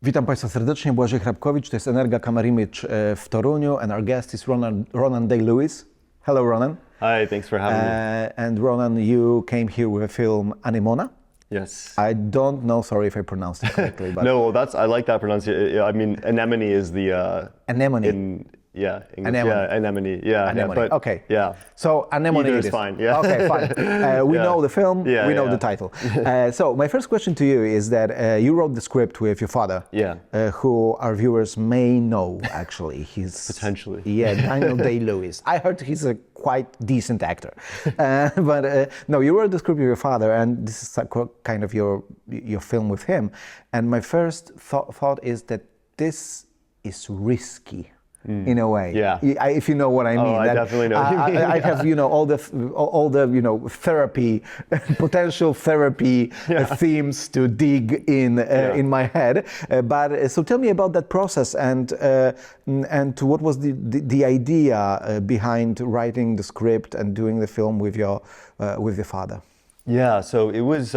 Witam Państwa serdecznie, Błażej Hrapkowicz, to jest EnergaCAMERIMAGE w Toruniu, and our guest is Ronan Day-Lewis. Hello, Ronan. Hi, thanks for having me. And Ronan, you came here with a film Anemone. Yes. I don't know, sorry if I pronounced it correctly. But No, I like that pronunciation. I mean, anemone is the... Anemone. English. Yeah, anemone. Yeah, Anemone. but, okay. Yeah. So Anemone Either it is is fine. Yeah. Okay, fine. We know the film. We know the title. So my first question to you is that you wrote the script with your father. Yeah. Who our viewers may know. Actually, he's Potentially. Yeah, Ronan Day-Lewis. I heard he's a quite decent actor. But no, you wrote the script with your father, and this is kind of your film with him. And my first thought is that this is risky. In a way, Yeah. If you know what I mean. I definitely know what you mean. I have, all the therapy, potential therapy themes to dig in my head. But so tell me about that process and what was the idea behind writing the script and doing the film with your father. Yeah. So it was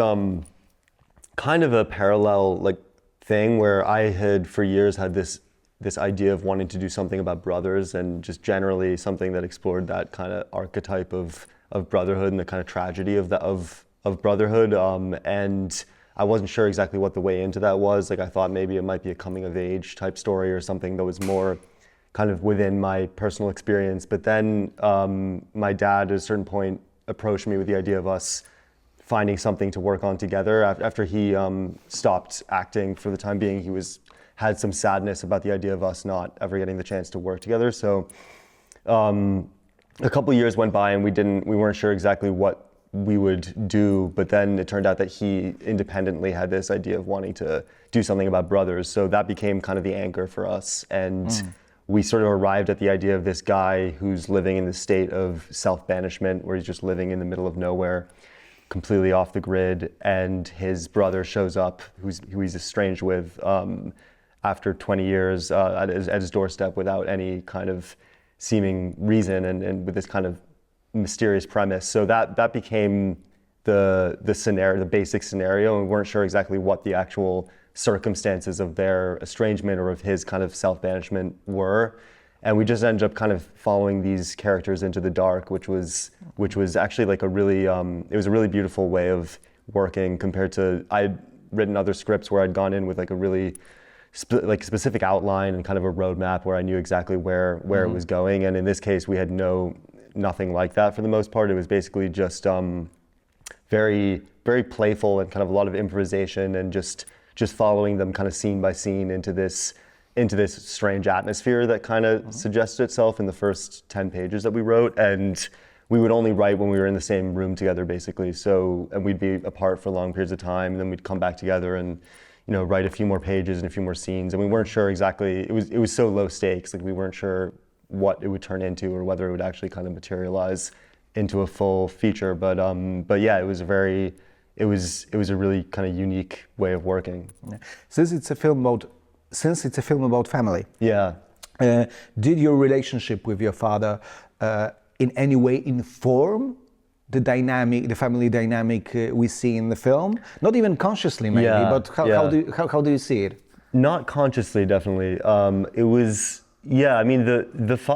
kind of a parallel thing where I had for years had this idea of wanting to do something about brothers and just generally something that explored that kind of archetype of brotherhood and the kind of tragedy of brotherhood. And I wasn't sure exactly what the way into that was. I thought maybe it might be a coming of age type story or something that was more kind of within my personal experience. But then my dad at a certain point approached me with the idea of us finding something to work on together. After he stopped acting for the time being, he had some sadness about the idea of us not ever getting the chance to work together. So a couple of years went by and we weren't sure exactly what we would do, but then it turned out that he independently had this idea of wanting to do something about brothers. So that became kind of the anchor for us. And we sort of arrived at the idea of this guy who's living in the state of self-banishment, where he's just living in the middle of nowhere, completely off the grid, and his brother shows up, who he's estranged with, after 20 years at his doorstep without any kind of seeming reason and with this kind of mysterious premise. So that became the scenario, the basic scenario, and we weren't sure exactly what the actual circumstances of their estrangement or of his kind of self-banishment were. And we just ended up kind of following these characters into the dark, which was actually it was a really beautiful way of working compared to, I'd written other scripts where I'd gone in with a really specific outline and kind of a roadmap where I knew exactly where it was going. And in this case, we had nothing like that for the most part. It was basically just very, very playful and kind of a lot of improvisation and just following them kind of scene by scene into this strange atmosphere that kind of suggested itself in the first 10 pages that we wrote. And we would only write when we were in the same room together, basically. And we'd be apart for long periods of time, and then we'd come back together and write a few more pages and a few more scenes. And we weren't sure exactly, it was so low stakes, we weren't sure what it would turn into or whether it would actually kind of materialize into a full feature. But yeah, it was a really kind of unique way of working. Since it's a film about family. Yeah. Did your relationship with your father in any way inform the family dynamic we see in the film? Not even consciously, maybe, but how do you see it? Not consciously, definitely. It was, I mean,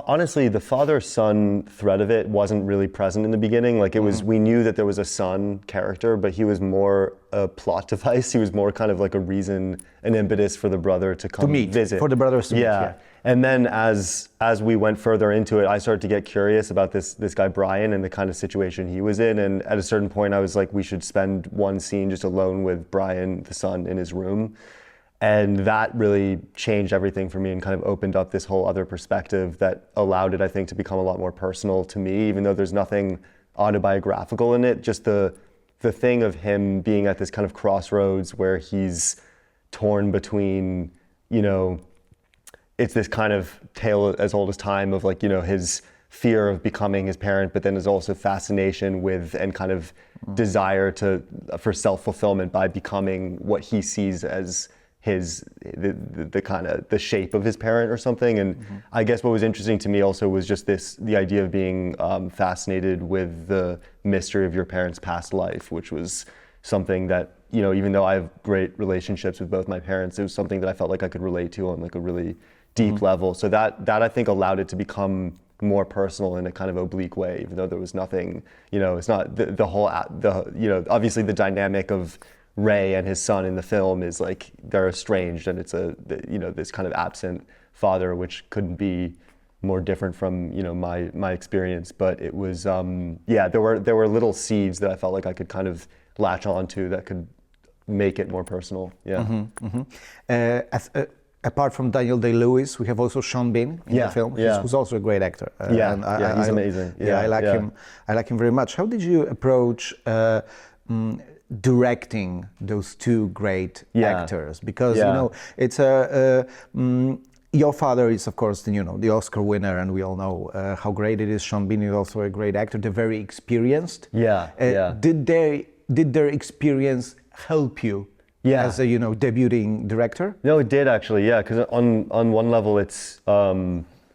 honestly, the father-son thread of it wasn't really present in the beginning. We knew that there was a son character, but he was more a plot device. He was more kind of like a reason, an impetus for the brother to come visit. For the brothers to meet, yeah. And then as we went further into it, I started to get curious about this guy Brian and the kind of situation he was in. And at a certain point, I was like, we should spend one scene just alone with Brian, the son, in his room. And that really changed everything for me and kind of opened up this whole other perspective that allowed it, I think, to become a lot more personal to me, even though there's nothing autobiographical in it. Just the thing of him being at this kind of crossroads where he's torn between, it's this kind of tale as old as time of his fear of becoming his parent, but then there's also fascination with and kind of desire for self-fulfillment by becoming what he sees as the kind of the shape of his parent or something. And I guess what was interesting to me also was just the idea of being fascinated with the mystery of your parents' past life, which was something that even though I have great relationships with both my parents, it was something that I felt like I could relate to on like a really deep level. So that I think allowed it to become more personal in a kind of oblique way, even though there was nothing, it's not the whole, obviously the dynamic of Ray and his son in the film is like, they're estranged, and it's this kind of absent father, which couldn't be more different from, my experience. But it was, there were little seeds that I felt like I could kind of latch onto that could make it more personal. Yeah. Apart from Daniel Day-Lewis, we have also Sean Bean in the film, who's also a great actor. He's amazing. I like him. I like him very much. How did you approach directing those two great actors? Because it's your father is, of course, the Oscar winner, and we all know how great it is. Sean Bean is also a great actor. They're very experienced. Did their experience help you as a debuting director? No, it did actually. Yeah, because on one level, it's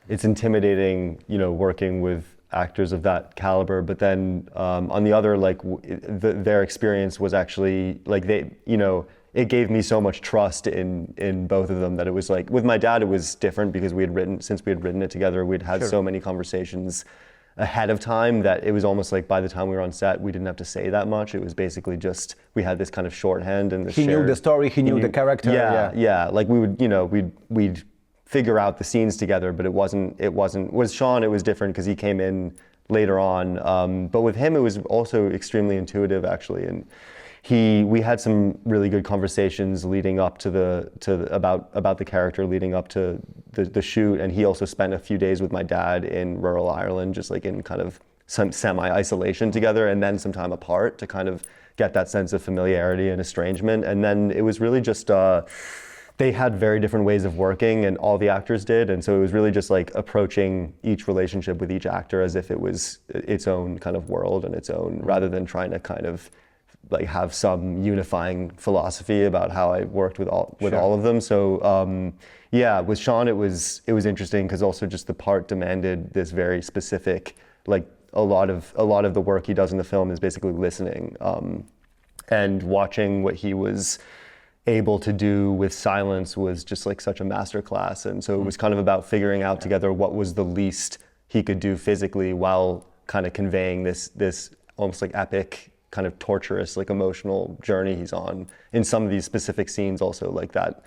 intimidating, working with actors of that caliber. But then on the other, like their experience was actually like it gave me so much trust in both of them that it was like, with my dad, it was different because since we had written it together, we'd had so many conversations ahead of time that it was almost like by the time we were on set, we didn't have to say that much. It was basically just, we had this kind of shorthand and he knew the story, he knew the character. Like we would, we'd figure out the scenes together, but it wasn't, with Sean, it was different because he came in later on. But with him, it was also extremely intuitive actually. And we had some really good conversations leading up to about the character leading up to the shoot, and he also spent a few days with my dad in rural Ireland, just like in kind of some semi-isolation together, and then some time apart to kind of get that sense of familiarity and estrangement. And then it was really just they had very different ways of working, and all the actors did, and so it was really just like approaching each relationship with each actor as if it was its own kind of world and its own, rather than trying to kind of like have some unifying philosophy about how I worked with all of them. So with Sean it was interesting because also just the part demanded this very specific, like a lot of the work he does in the film is basically listening and watching what he was able to do with silence was just like such a masterclass. And so it was kind of about figuring out together what was the least he could do physically while kind of conveying this almost like epic kind of torturous, like emotional journey he's on in some of these specific scenes. Also like that,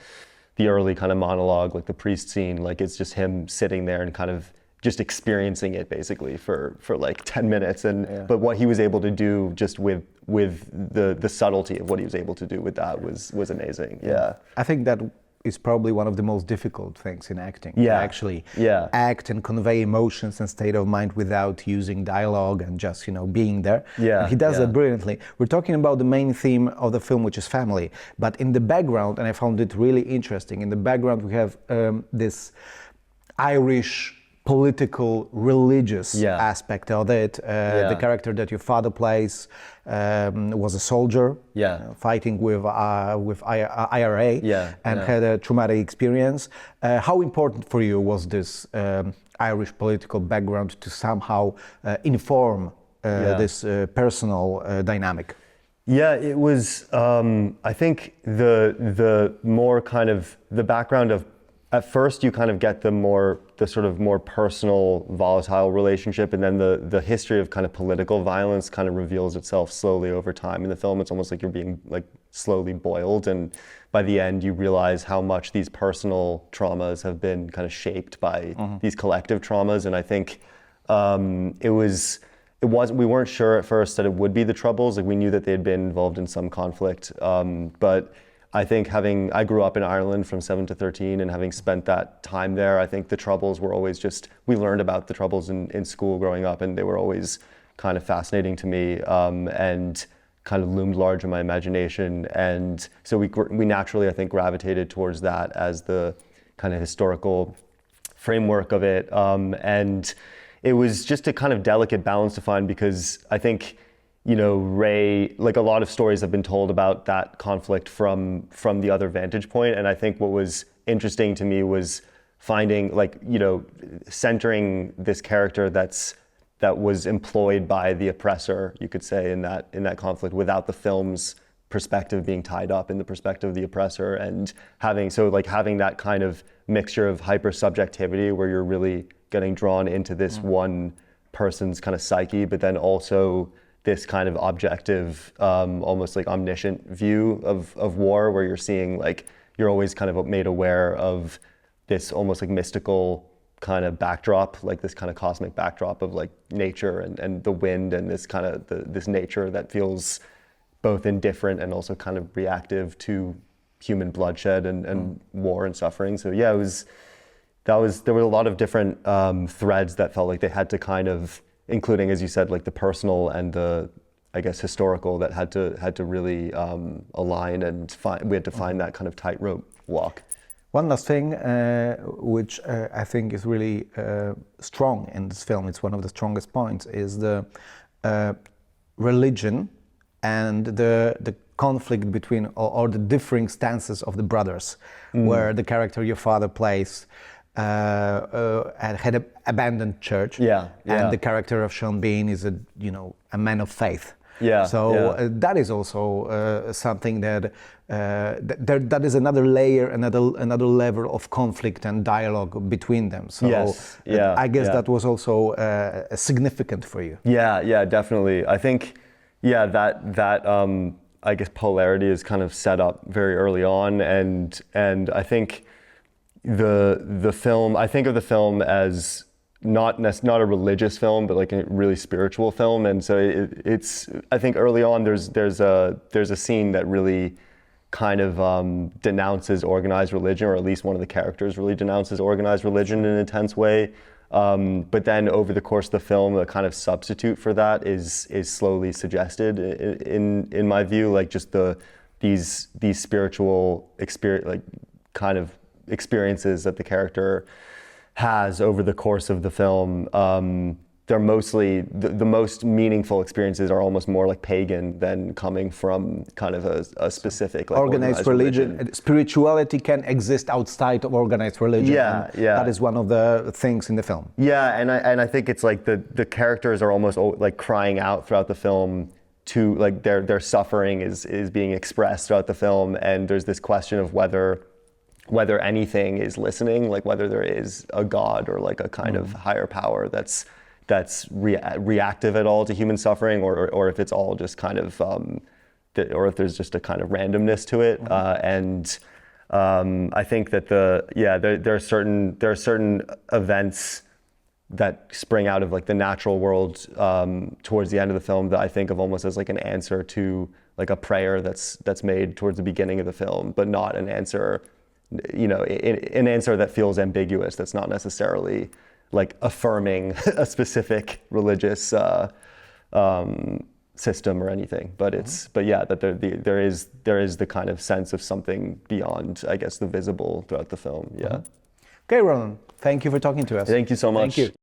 the early kind of monologue, like the priest scene, like it's just him sitting there and kind of just experiencing it basically for like 10 minutes. And but what he was able to do just with the subtlety of what he was able to do with that was amazing. I think that is probably one of the most difficult things in acting. Actually act and convey emotions and state of mind without using dialogue and just being there. And he does that brilliantly. We're talking about the main theme of the film, which is family, but in the background, and I found it really interesting, in the background we have this Irish political, religious aspect of it. The character that your father plays was a soldier, fighting with IRA, and had a traumatic experience. How important for you was this Irish political background to somehow inform this personal dynamic? Yeah, it was. I think the more kind of the background of. At first, you kind of get the sort of more personal, volatile relationship, and then the history of kind of political violence kind of reveals itself slowly over time in the film. It's almost like you're being like slowly boiled, and by the end, you realize how much these personal traumas have been kind of shaped by these collective traumas. And I think we weren't sure at first that it would be the Troubles. Like we knew that they had been involved in some conflict, but I think I grew up in Ireland from 7 to 13, and having spent that time there, I think the Troubles were always we learned about the Troubles in school growing up, and they were always kind of fascinating to me and kind of loomed large in my imagination. And so we naturally, I think, gravitated towards that as the kind of historical framework of it. And it was just a kind of delicate balance to find, because I think Ray, like a lot of stories have been told about that conflict from the other vantage point. And I think what was interesting to me was finding centering this character that was employed by the oppressor, you could say, in that conflict, without the film's perspective being tied up in the perspective of the oppressor, and having that kind of mixture of hyper subjectivity where you're really getting drawn into this one person's kind of psyche, but then also this kind of objective, almost like omniscient view of war, where you're seeing like, you're always kind of made aware of this almost like mystical kind of backdrop, like this kind of cosmic backdrop of like nature and the wind and this kind of this nature that feels both indifferent and also kind of reactive to human bloodshed and war and suffering. So yeah, there were a lot of different threads that felt like they had to kind of, including, as you said, like the personal and the, I guess, historical, that had to really align, and we had to find that kind of tightrope walk. One last thing, which I think is really strong in this film, it's one of the strongest points, is the religion and the conflict between, or the differing stances of the brothers, where the character your father plays had an abandoned church, and the character of Sean Bean is a man of faith. That is also something that that is another layer, another level of conflict and dialogue between them. So I guess that was also significant for you. Yeah, definitely. I think that I guess polarity is kind of set up very early on, and I think the film, I think of the film as not a religious film, but like a really spiritual film. And so it's I think early on there's a scene that really kind of denounces organized religion, or at least one of the characters really denounces organized religion in an intense way. But then over the course of the film, a kind of substitute for that is slowly suggested in my view, like just these spiritual experiences that the character has over the course of the film. They're mostly, the most meaningful experiences are almost more like pagan than coming from kind of a specific like organized religion. Spirituality can exist outside of organized religion. That is one of the things in the film. Yeah, and I think it's like the characters are almost like crying out throughout the film to like their suffering is being expressed throughout the film, and there's this question of whether anything is listening, like whether there is a God or like a kind of higher power that's reactive at all to human suffering, or if it's all just kind of, or if there's just a kind of randomness to it. And I think that there are certain events that spring out of like the natural world towards the end of the film that I think of almost as like an answer to like a prayer that's made towards the beginning of the film, but not an answer, an answer that feels ambiguous, that's not necessarily like affirming a specific religious system or anything, but there is the kind of sense of something beyond, I guess, the visible throughout the film. Okay, Ronan, thank you for talking to us. Thank you so much. Thank you.